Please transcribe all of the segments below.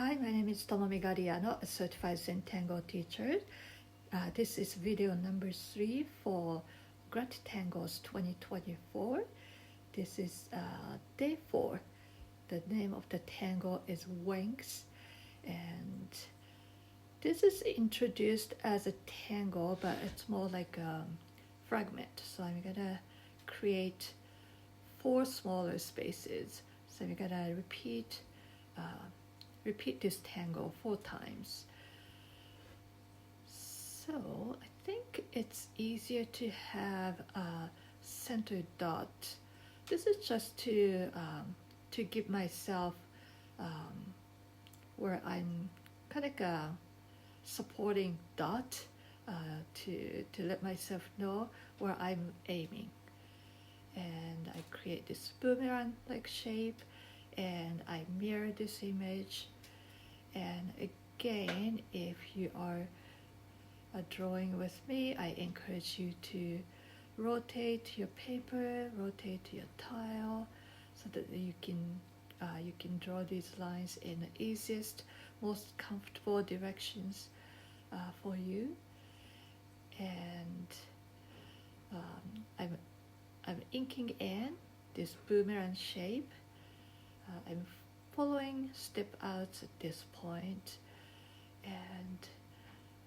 Hi, my name is Tomomi Gariano, a certified Zentangle teacher. This is video number 3 for GratitangleZ 2024. This is day 4. The name of the tangle is Wings, and this is introduced as a tangle, but it's more like a fragment. So I'm gonna create 4 smaller spaces. So we're gonna repeat this tangle 4 times. So I think it's easier to have a center dot. This is just to give myself where I'm kind of like a supporting dot to let myself know where I'm aiming. And I create this boomerang like shape, and I mirror this image. And again, if you are drawing with me, I encourage you to rotate your paper, rotate your tile, so that you can draw these lines in the easiest, most comfortable directions for you. And I'm inking in this boomerang shape. I'm following step outs at this point, and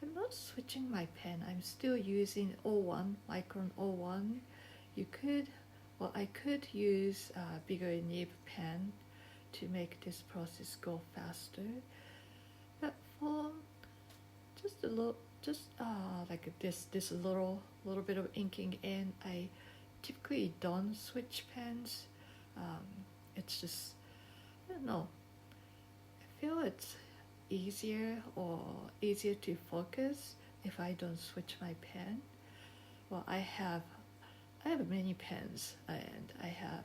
I'm not switching my pen. I'm still using 01, micron 01. I could use a bigger nib pen to make this process go faster. But for just a little, like this little bit of inking in, I typically don't switch pens. It's just, I don't know, I feel it's easier to focus if I don't switch my pen. Well, I have many pens, and I have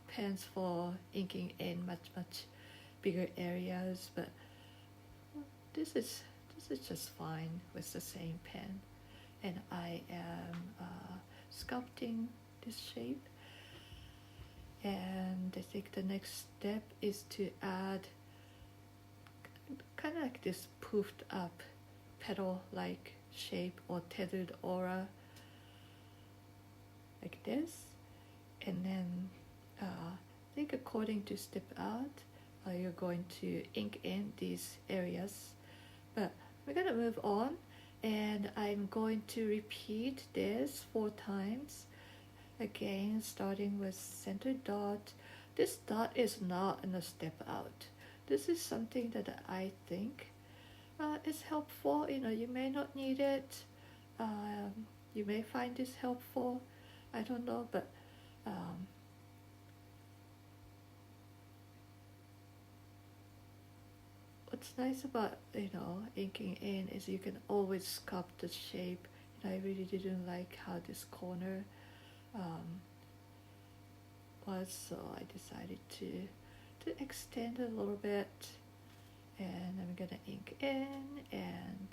pens for inking in much bigger areas, but this is just fine with the same pen. And I am sculpting this shape. And I think the next step is to add kind of like this poofed up petal-like shape or tethered aura, like this. And then I think according to step out, you're going to ink in these areas. But we're gonna move on, and I'm going to repeat this 4 times. Again, starting with center dot. This dot is not in a step out. This is something that I think is helpful. You may not need it. You may find this helpful. I don't know, but what's nice about inking in is you can always sculpt the shape. I really didn't like how this corner was, so I decided to extend a little bit, and I'm gonna ink in. And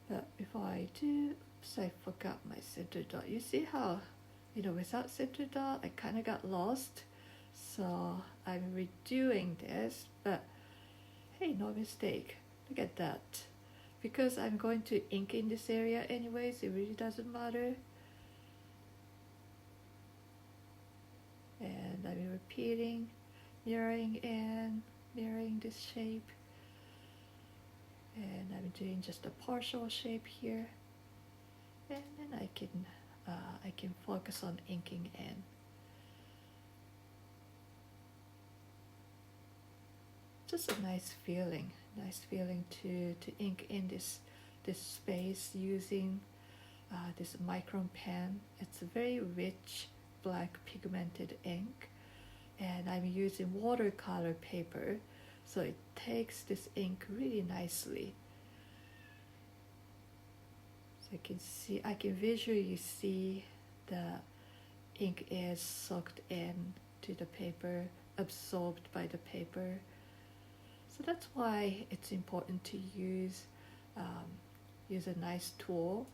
but before I do, oops, I forgot my center dot. You see how without center dot I kind of got lost, so I'm redoing this. But hey, no mistake, look at that. Because I'm going to ink in this area anyways, it really doesn't matter. And I'm repeating, mirroring in, mirroring this shape. And I'm doing just a partial shape here. And then I can focus on inking in. Just a nice feeling to ink in this space using this micron pen. It's a very rich black pigmented ink, and I'm using watercolor paper, so it takes this ink really nicely. So I can visually see the ink is soaked in to the paper, absorbed by the paper. So that's why it's important to use a nice tool.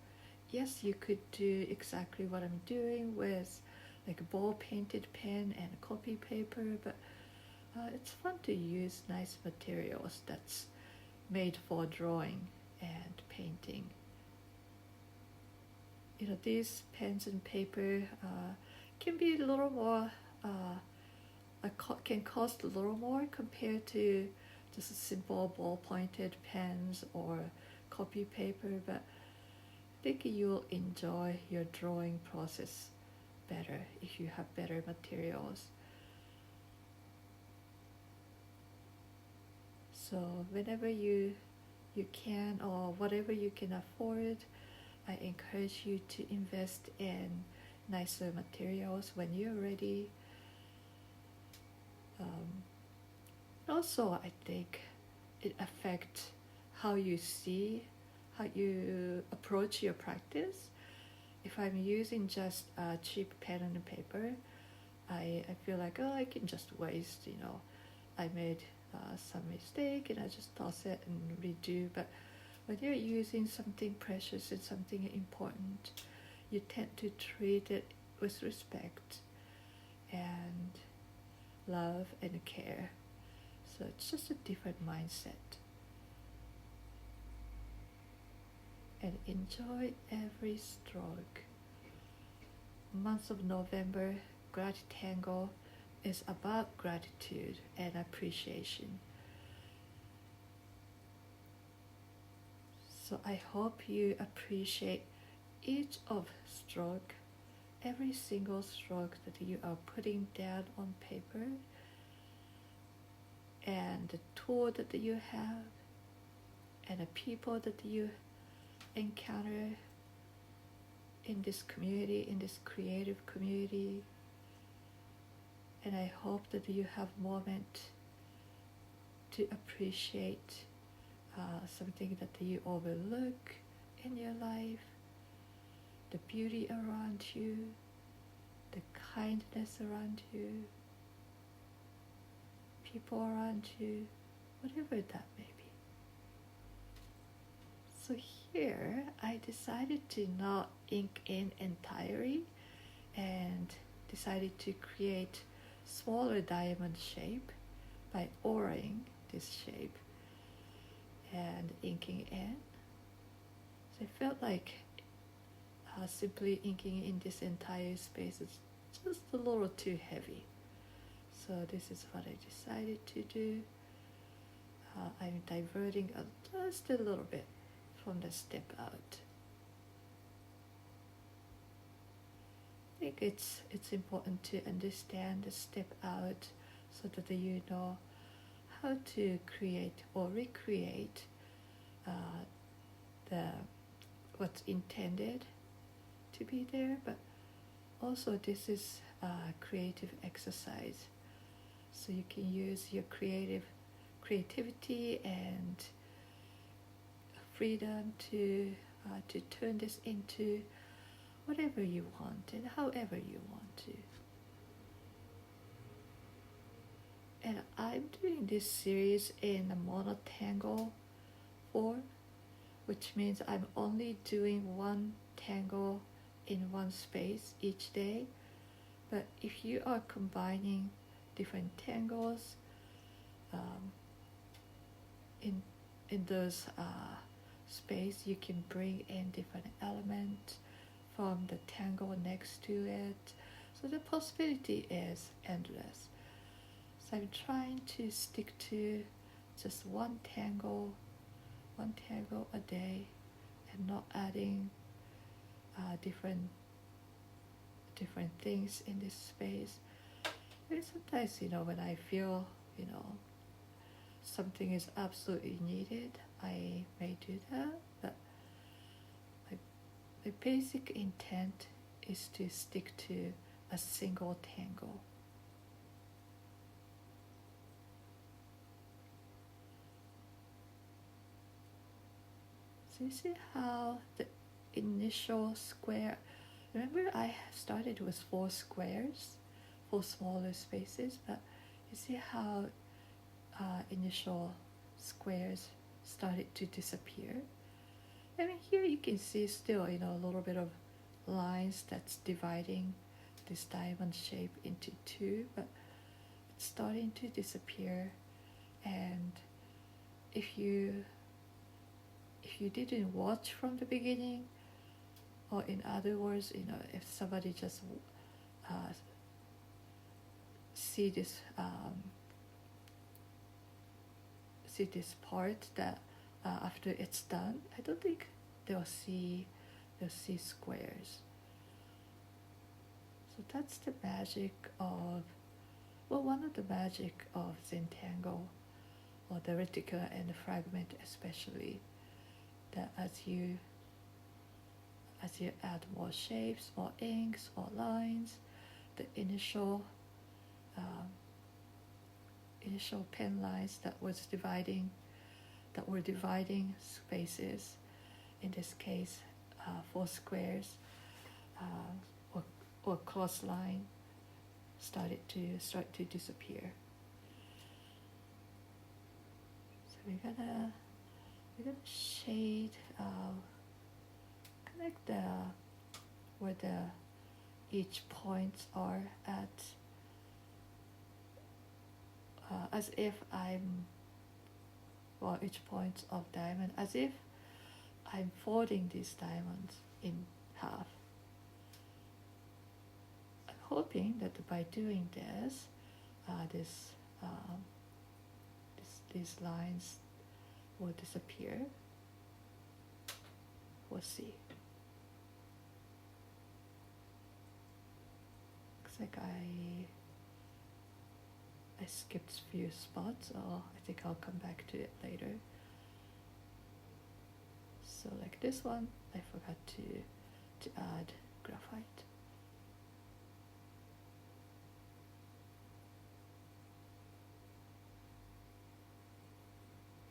Yes, you could do exactly what I'm doing with like a ball painted pen and copy paper, but it's fun to use nice materials that's made for drawing and painting. You know, these pens and paper can be a little more, can cost a little more compared to just a simple ball-pointed pens or copy paper, but I think you'll enjoy your drawing process better if you have better materials. So whenever you can, or whatever you can afford, I encourage you to invest in nicer materials when you're ready. Also, I think it affects how you see, how you approach your practice. If I'm using just a cheap pen and paper, I feel like, oh, I can just waste, you know, I made some mistake and I just toss it and redo. But when you're using something precious and something important, you tend to treat it with respect and love and care. So it's just a different mindset. And enjoy every stroke. Month of November, GratitangleZ is about gratitude and appreciation. So I hope you appreciate each of stroke, every single stroke that you are putting down on paper, and the tool that you have, and the people that you encounter in this community, in this creative community. And I hope that you have moment to appreciate something that you overlook in your life, the beauty around you, the kindness around you, people around you, whatever that may be. So here I decided to not ink in entirely and decided to create smaller diamond shape by oraing this shape and inking in. So I felt like simply inking in this entire space is just a little too heavy. So this is what I decided to do. I'm diverting just a little bit from the step out. I think it's important to understand the step out so that you know how to create or recreate what's intended to be there, but also this is a creative exercise, so you can use your creativity and freedom to turn this into whatever you want and however you want to. And I'm doing this series in a monotangle form, which means I'm only doing one tangle in one space each day. But if you are combining different tangles in those space, you can bring in different elements from the tangle next to it. So the possibility is endless. So I'm trying to stick to just one tangle a day, and not adding different things in this space. Maybe sometimes, when I feel, something is absolutely needed, I may do that, but my basic intent is to stick to a single tangle. So you see how the initial square, remember I started with 4 squares, 4 smaller spaces, but you see how initial squares started to disappear. I mean, here you can see still, a little bit of lines that's dividing this diamond shape into 2, but starting to disappear. And if you didn't watch from the beginning, or in other words, if somebody just see this part that after it's done, I don't think they'll see squares. So that's the magic of, one of the magic of Zentangle, or the reticular and the fragment especially, that as you add more shapes or inks or lines, the initial pen lines that were dividing spaces, in this case 4 squares or cross line, start to disappear. So we're gonna shade connect where each points are at, as if each point of diamond, as if I'm folding these diamonds in half. I'm hoping that by doing this, these lines will disappear. We'll see. Looks like I skipped a few spots, so I think I'll come back to it later. So like this one, I forgot to add graphite.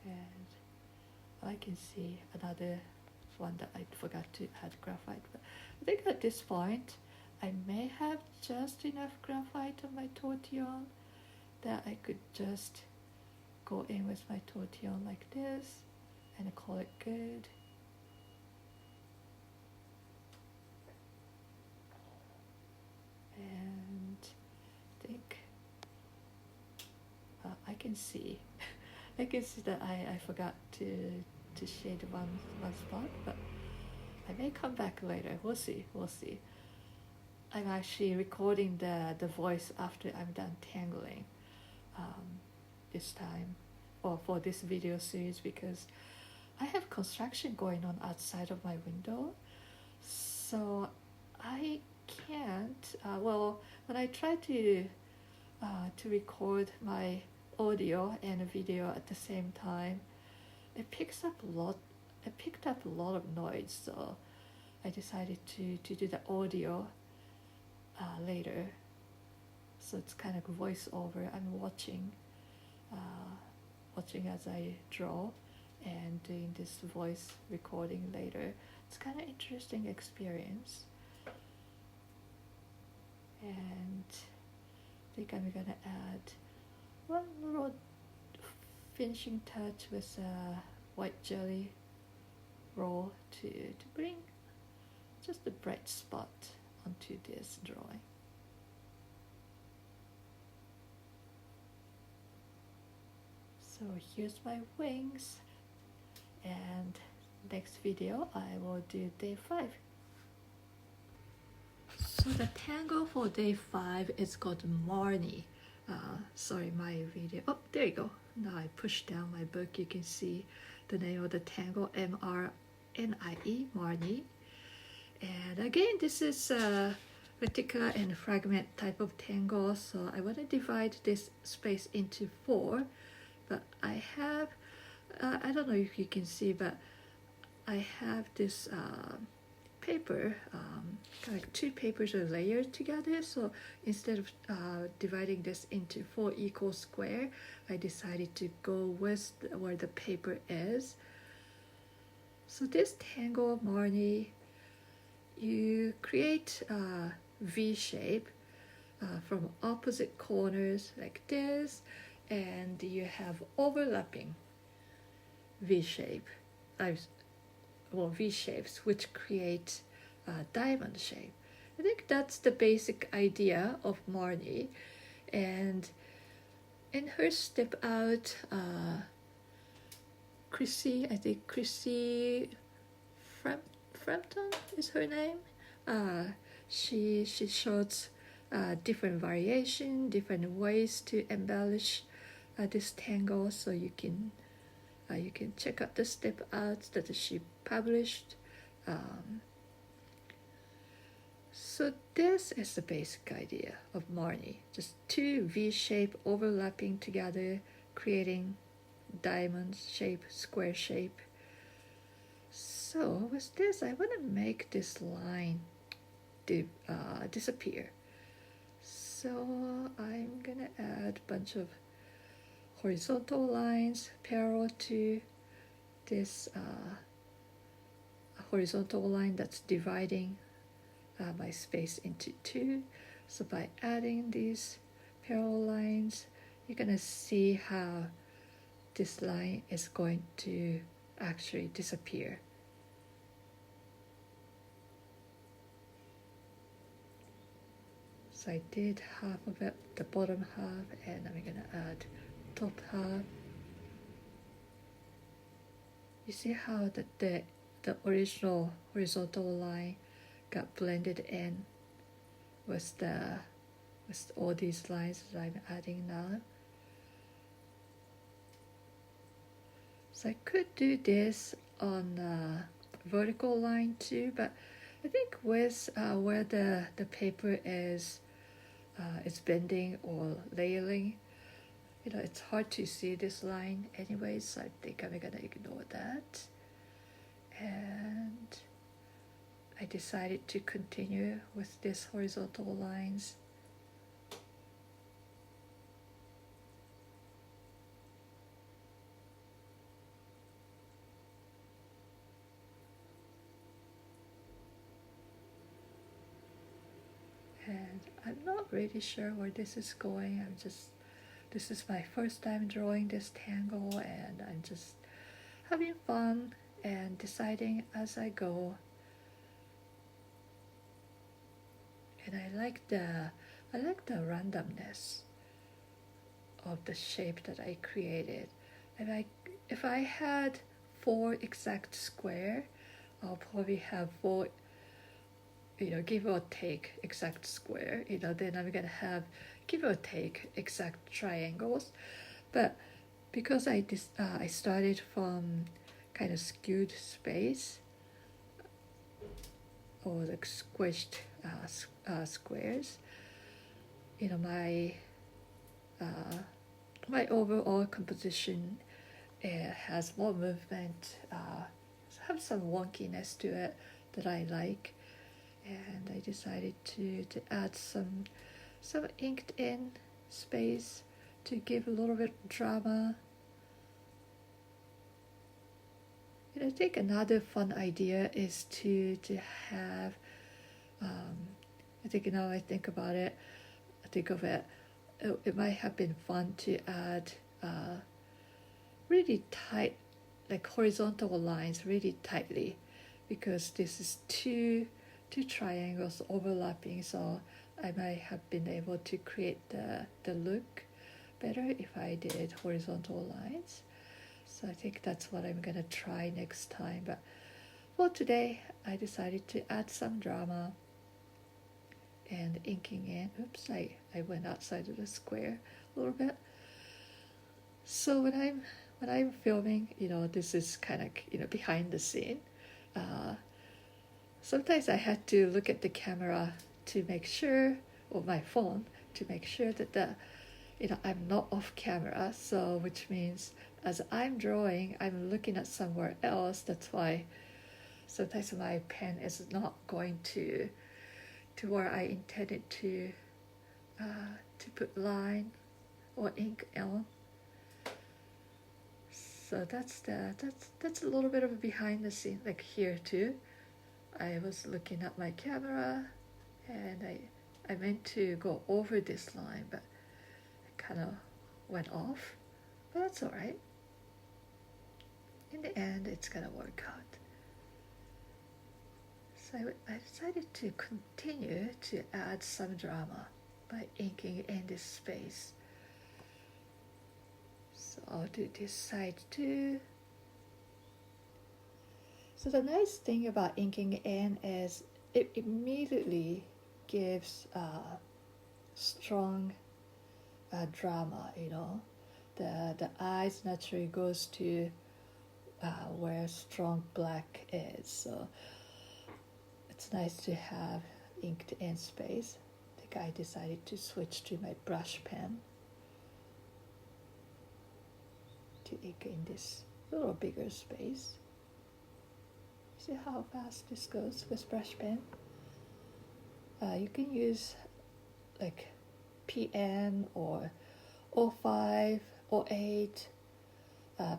And I can see another one that I forgot to add graphite. But I think at this point, I may have just enough graphite on my tortillon that I could just go in with my tortillon like this and call it good. And I think I can see that I forgot to shade one spot, but I may come back later. We'll see. I'm actually recording the voice after I'm done tangling this time, or for this video series, because I have construction going on outside of my window, so I can't. When I try to record my audio and video at the same time, it picked up a lot of noise, so I decided to do the audio later. So it's kind of voiceover. I'm watching as I draw and doing this voice recording later. It's kind of interesting experience. And I think I'm gonna add one more finishing touch with a white jelly roll to bring just a bright spot onto this drawing. So here's my wings, and next video I will do day 5. So the tangle for day 5 is called Marnie. Sorry, my video. Oh, there you go. Now I push down my book. You can see the name of the tangle, M-R-N-I-E, Marnie. And again, this is a reticular and fragment type of tangle. So I want to divide this space into 4. But I have, I don't know if you can see, but I have this paper, kind of like 2 papers are layered together. So instead of dividing this into 4 equal square, I decided to go with where the paper is. So this tangle, Marnie, you create a V shape from opposite corners like this, and you have overlapping V shape. V shapes which create a diamond shape. I think that's the basic idea of Marnie, and in her step out, Chrissie, I think Chrissie Frampton is her name. She shows different variation, different ways to embellish this tangle, so you can check out the step outs that she published. So this is the basic idea of Marnie, just two V-shape overlapping together, creating diamond shape, square shape. So with this, I want to make this line disappear. So I'm gonna add a bunch of horizontal lines parallel to this horizontal line that's dividing my space into two. So by adding these parallel lines, you're gonna see how this line is going to actually disappear. So I did half of it, the bottom half, and I'm gonna add top half. You see how the original horizontal line got blended in with all these lines that I'm adding now. So I could do this on a vertical line too, but I think with where the paper is bending or layering, it's hard to see this line anyways, so I think I'm gonna ignore that. And I decided to continue with these horizontal lines. And I'm not really sure where this is going. This is my first time drawing this tangle, and I'm just having fun and deciding as I go. And I like the randomness of the shape that I created. And if I had 4 exact square, I'll probably have 4, give or take exact square. Then I'm gonna have give or take exact triangles. But because I started from kind of skewed space, or like squished squares, my overall composition has more movement, have some wonkiness to it that I like, and I decided to add some inked in space to give a little bit of drama. And I think another fun idea is to have, I think now I think about it, it might have been fun to add really tight, like horizontal lines really tightly, because this is two triangles overlapping, so I might have been able to create the look better if I did horizontal lines. So I think that's what I'm gonna try next time. But for today, I decided to add some drama and inking in. Oops, I went outside of the square a little bit. So when I'm filming, this is kind of behind the scene. Sometimes I had to look at the camera to make sure, or my phone, to make sure that I'm not off camera. So which means as I'm drawing, I'm looking at somewhere else. That's why sometimes my pen is not going to where I intended to put line or ink on. So that's a little bit of a behind the scene. Like here too, I was looking at my camera, and I meant to go over this line, but it kind of went off. But that's all right. In the end, it's gonna work out. So I decided to continue to add some drama by inking in this space. So I'll do this side too. So the nice thing about inking in is it immediately gives strong drama, you know. The eyes naturally goes to where strong black is. So it's nice to have inked in space. I think I decided to switch to my brush pen to ink in this little bigger space. See how fast this goes with brush pen? You can use like PN or 05, 08,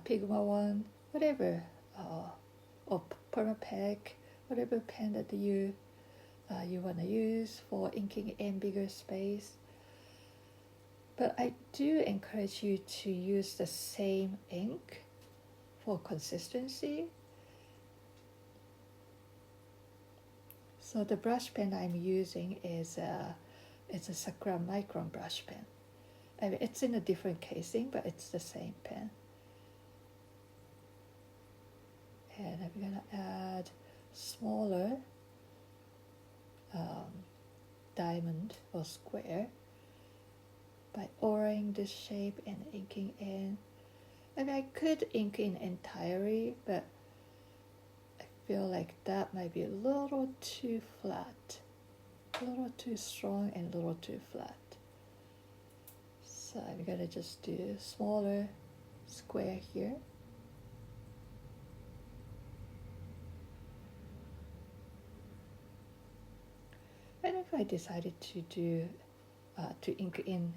Pigma 1, whatever, or Permapack, whatever pen that you want to use for inking in bigger space. But I do encourage you to use the same ink for consistency. So the brush pen I'm using is it's a Sakura Micron brush pen. I mean, it's in a different casing, but it's the same pen. And I'm gonna add smaller diamond or square by oraing this shape and inking in. I mean, I could ink in entirely, but I feel like that might be a little too flat, a little too strong and a little too flat. So I'm gonna just do a smaller square here. And if I decided to do to ink in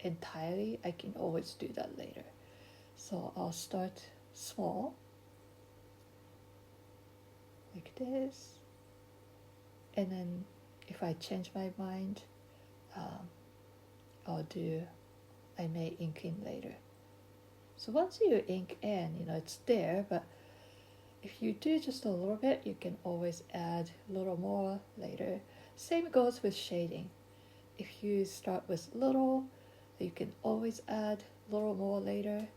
entirely, I can always do that later. So I'll start small, like this, and then if I change my mind, I may ink in later. So once you ink in, you know, it's there, but if you do just a little bit, you can always add a little more later. Same goes with shading. If you start with little, you can always add a little more later.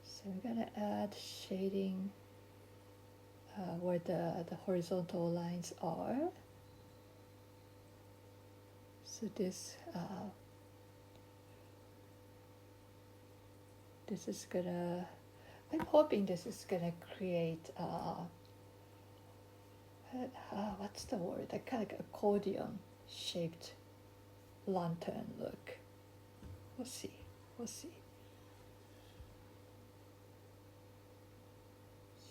So I'm gonna add shading where the horizontal lines are. So this is gonna, I'm hoping this is gonna create what's the word? A kind of like accordion shaped lantern look. We'll see. We'll see.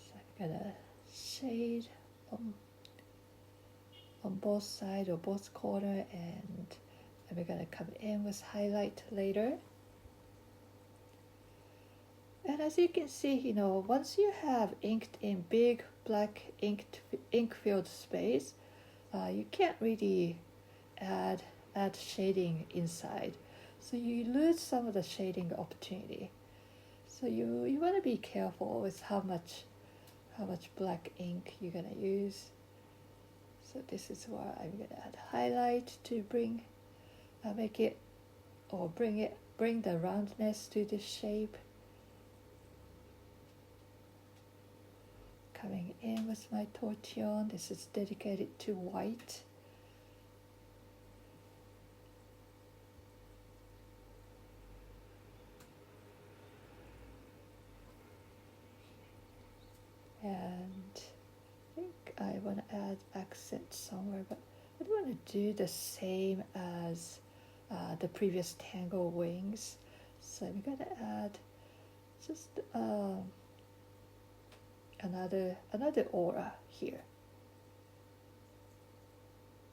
So I'm gonna shade on both sides or both corner, and we're gonna come in with highlight later. And as you can see, you know, once you have inked in big black ink filled space, you can't really add shading inside, so you lose some of the shading opportunity. So you want to be careful with how much black ink you're gonna use. So this is where I'm gonna add highlight to bring the roundness to the shape. Coming in with my tortillon. This is dedicated to white. And I think I want to add accent somewhere, but I don't want to do the same as the previous Tangle wings. So I'm going to add just another aura here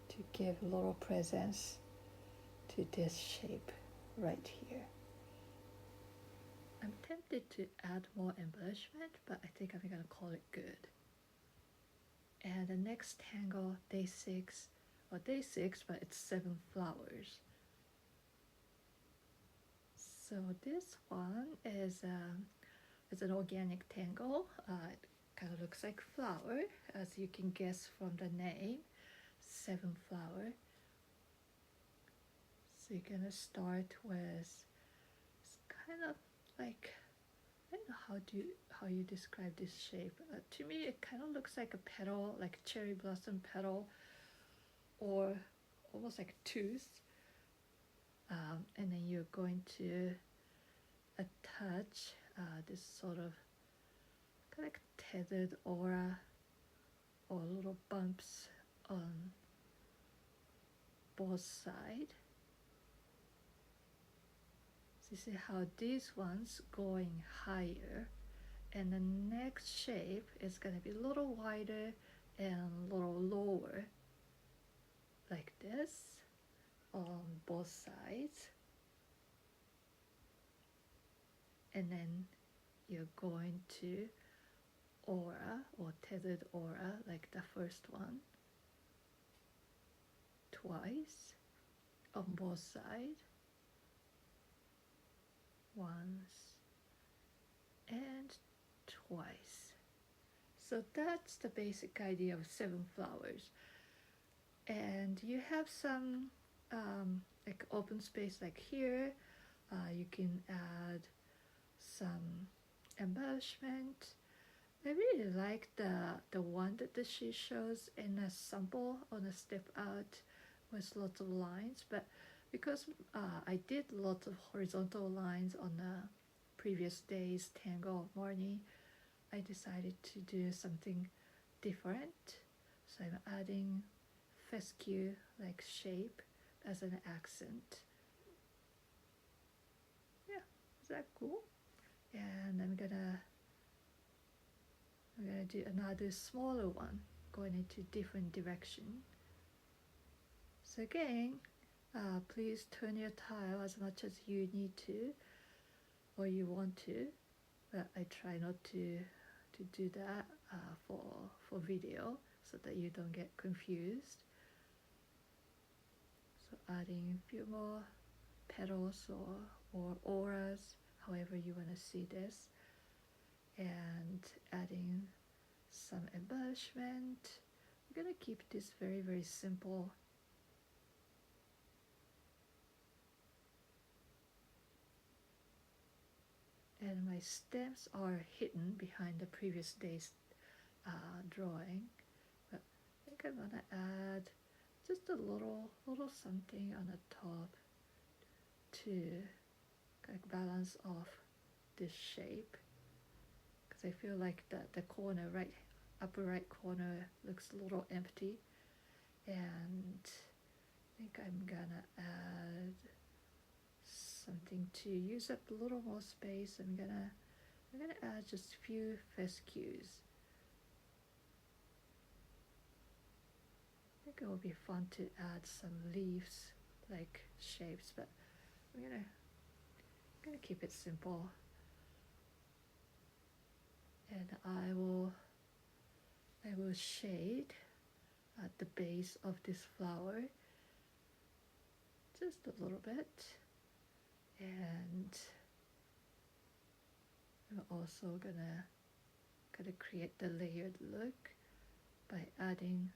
to give a little presence to this shape right here. I'm tempted to add more embellishment, but I think I'm gonna call it good. And the next Tangle, day 6, but it's 7 flowers. So this one is an organic Tangle. It kind of looks like flower, as you can guess from the name, 7 flower. So you're gonna start with, it's kind of like, I don't know how you describe this shape. To me, it kind of looks like a petal, like a cherry blossom petal, or almost like a tooth. And then you're going to attach this sort of kind of like tethered aura or little bumps on both sides. So you see how these ones going higher, and the next shape is going to be a little wider and a little lower, like this on both sides. And then you're going to aura or tethered aura like the first one twice on both sides, once and twice. So that's the basic idea of 7 flowers. And you have some like open space like here. You can add some embellishment. I really like the one that she shows in a sample on a step out with lots of lines, but because I did lots of horizontal lines on the previous day's Tangle Marnie, I decided to do something different. So I'm adding fescue like shape as an accent. Yeah, is that cool? And I'm gonna do another smaller one going into different direction. So again, please turn your tile as much as you need to or you want to, but I try not to do that for video so that you don't get confused. So adding a few more petals or auras, however you want to see this, and adding some embellishment. I'm gonna keep this very, very simple. And my stems are hidden behind the previous day's drawing, but I think I'm gonna add just a little something on the top to kind of balance off this shape, because I feel like the corner, upper right corner looks a little empty, and I think I'm gonna add something to use up a little more space. I'm gonna add just a few fescues. I think it will be fun to add some leaves like shapes, but I'm gonna keep it simple. And I will shade at the base of this flower just a little bit, and I'm also gonna create the layered look by adding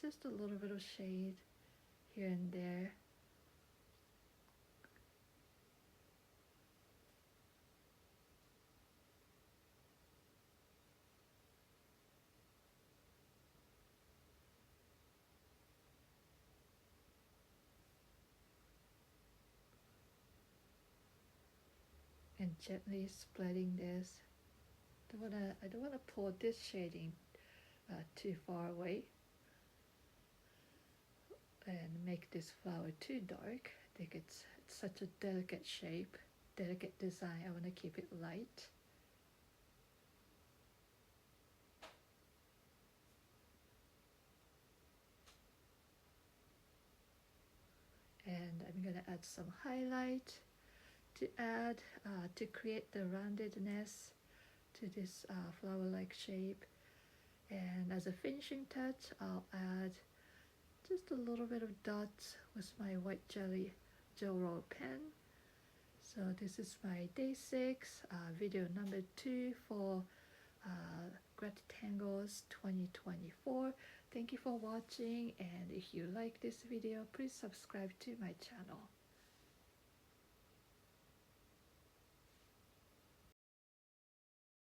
just a little bit of shade here and there. And gently spreading this. I don't wanna pour this shading too far away and make this flower too dark. I think it's such a delicate shape, delicate design. I wanna keep it light. And I'm gonna add some highlight to create the roundedness to this flower-like shape. And as a finishing touch, I'll add just a little bit of dots with my white jelly gel roll pen. So this is my day 6 video number 2 for GratitangleZ 2024. Thank you for watching, and if you like this video, please subscribe to my channel.